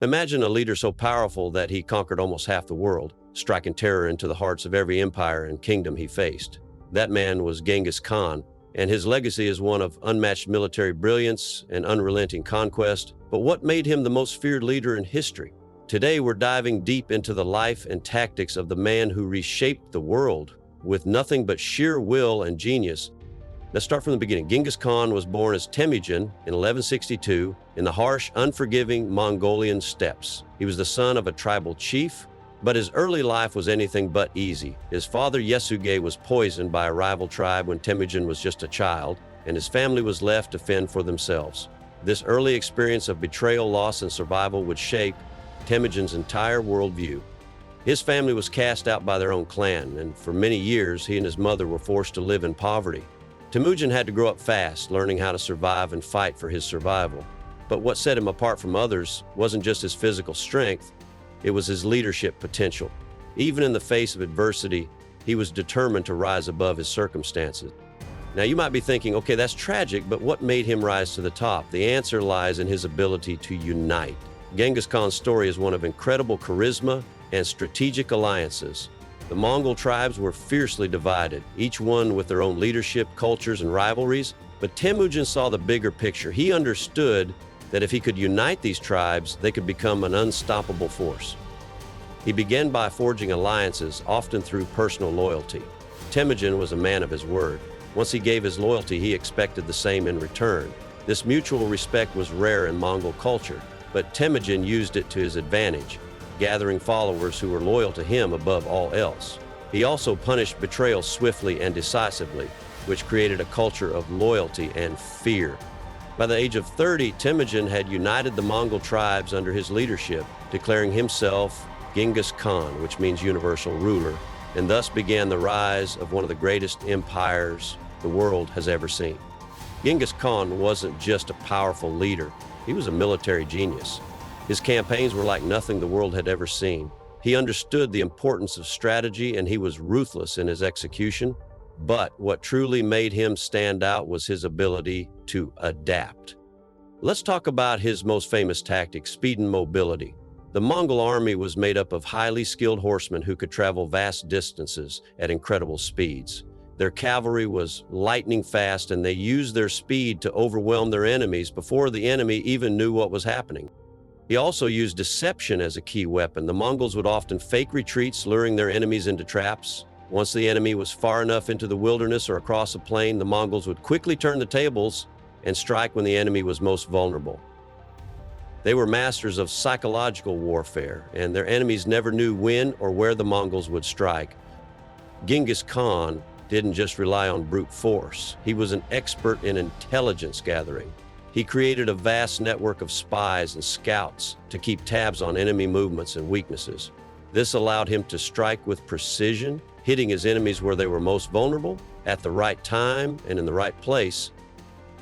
Imagine a leader so powerful that he conquered almost half the world, striking terror into the hearts of every empire and kingdom he faced. That man was Genghis Khan, and his legacy is one of unmatched military brilliance and unrelenting conquest. But what made him the most feared leader in history? Today, we're diving deep into the life and tactics of the man who reshaped the world with nothing but sheer will and genius. Let's start from the beginning. Genghis Khan was born as Temujin in 1162 in the harsh, unforgiving Mongolian steppes. He was the son of a tribal chief, but his early life was anything but easy. His father, Yesugei, was poisoned by a rival tribe when Temujin was just a child, and his family was left to fend for themselves. This early experience of betrayal, loss, and survival would shape Temujin's entire worldview. His family was cast out by their own clan, and for many years, he and his mother were forced to live in poverty. Temujin had to grow up fast, learning how to survive and fight for his survival. But what set him apart from others wasn't just his physical strength, it was his leadership potential. Even in the face of adversity, he was determined to rise above his circumstances. Now you might be thinking, okay, that's tragic, but what made him rise to the top? The answer lies in his ability to unite. Genghis Khan's story is one of incredible charisma and strategic alliances. The Mongol tribes were fiercely divided, each one with their own leadership, cultures, and rivalries. But Temujin saw the bigger picture. He understood that if he could unite these tribes, they could become an unstoppable force. He began by forging alliances, often through personal loyalty. Temujin was a man of his word. Once he gave his loyalty, he expected the same in return. This mutual respect was rare in Mongol culture, but Temujin used it to his advantage, gathering followers who were loyal to him above all else. He also punished betrayal swiftly and decisively, which created a culture of loyalty and fear. By the age of 30, Temujin had united the Mongol tribes under his leadership, declaring himself Genghis Khan, which means universal ruler, and thus began the rise of one of the greatest empires the world has ever seen. Genghis Khan wasn't just a powerful leader, he was a military genius. His campaigns were like nothing the world had ever seen. He understood the importance of strategy and he was ruthless in his execution. But what truly made him stand out was his ability to adapt. Let's talk about his most famous tactic, speed and mobility. The Mongol army was made up of highly skilled horsemen who could travel vast distances at incredible speeds. Their cavalry was lightning fast and they used their speed to overwhelm their enemies before the enemy even knew what was happening. He also used deception as a key weapon. The Mongols would often fake retreats, luring their enemies into traps. Once the enemy was far enough into the wilderness or across a plain, the Mongols would quickly turn the tables and strike when the enemy was most vulnerable. They were masters of psychological warfare, and their enemies never knew when or where the Mongols would strike. Genghis Khan didn't just rely on brute force. He was an expert in intelligence gathering. He created a vast network of spies and scouts to keep tabs on enemy movements and weaknesses. This allowed him to strike with precision, hitting his enemies where they were most vulnerable, at the right time and in the right place.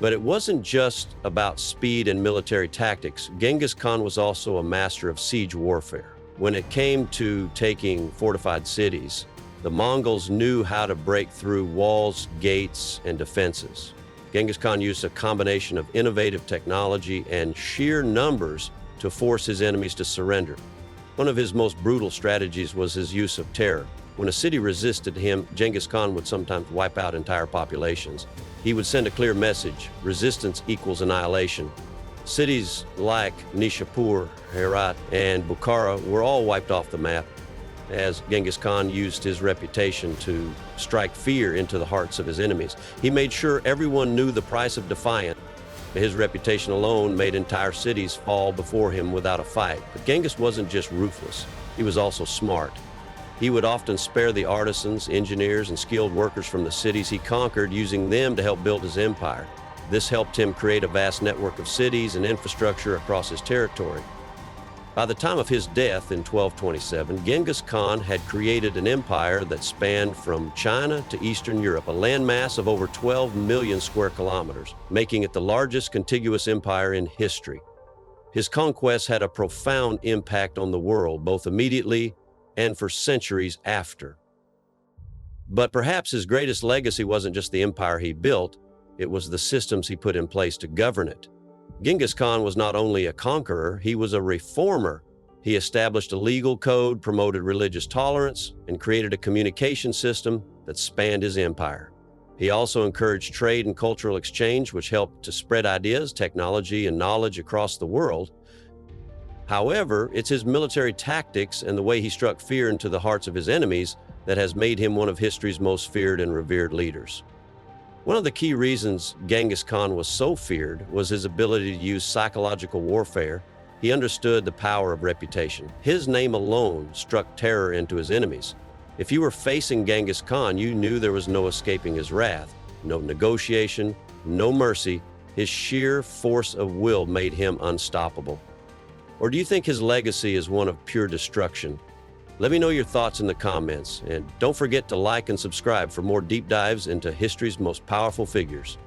But it wasn't just about speed and military tactics. Genghis Khan was also a master of siege warfare. When it came to taking fortified cities, the Mongols knew how to break through walls, gates, and defenses. Genghis Khan used a combination of innovative technology and sheer numbers to force his enemies to surrender. One of his most brutal strategies was his use of terror. When a city resisted him, Genghis Khan would sometimes wipe out entire populations. He would send a clear message: resistance equals annihilation. Cities like Nishapur, Herat, and Bukhara were all wiped off the map, as Genghis Khan used his reputation to strike fear into the hearts of his enemies. He made sure everyone knew the price of defiance. His reputation alone made entire cities fall before him without a fight. But Genghis wasn't just ruthless, he was also smart. He would often spare the artisans, engineers, and skilled workers from the cities he conquered, using them to help build his empire. This helped him create a vast network of cities and infrastructure across his territory. By the time of his death in 1227, Genghis Khan had created an empire that spanned from China to Eastern Europe, a landmass of over 12 million square kilometers, making it the largest contiguous empire in history. His conquests had a profound impact on the world, both immediately and for centuries after. But perhaps his greatest legacy wasn't just the empire he built, it was the systems he put in place to govern it. Genghis Khan was not only a conqueror, he was a reformer. He established a legal code, promoted religious tolerance, and created a communication system that spanned his empire. He also encouraged trade and cultural exchange, which helped to spread ideas, technology, and knowledge across the world. However, it's his military tactics and the way he struck fear into the hearts of his enemies that has made him one of history's most feared and revered leaders. One of the key reasons Genghis Khan was so feared was his ability to use psychological warfare. He understood the power of reputation. His name alone struck terror into his enemies. If you were facing Genghis Khan, you knew there was no escaping his wrath, no negotiation, no mercy. His sheer force of will made him unstoppable. Or do you think his legacy is one of pure destruction? Let me know your thoughts in the comments, and don't forget to like and subscribe for more deep dives into history's most powerful figures.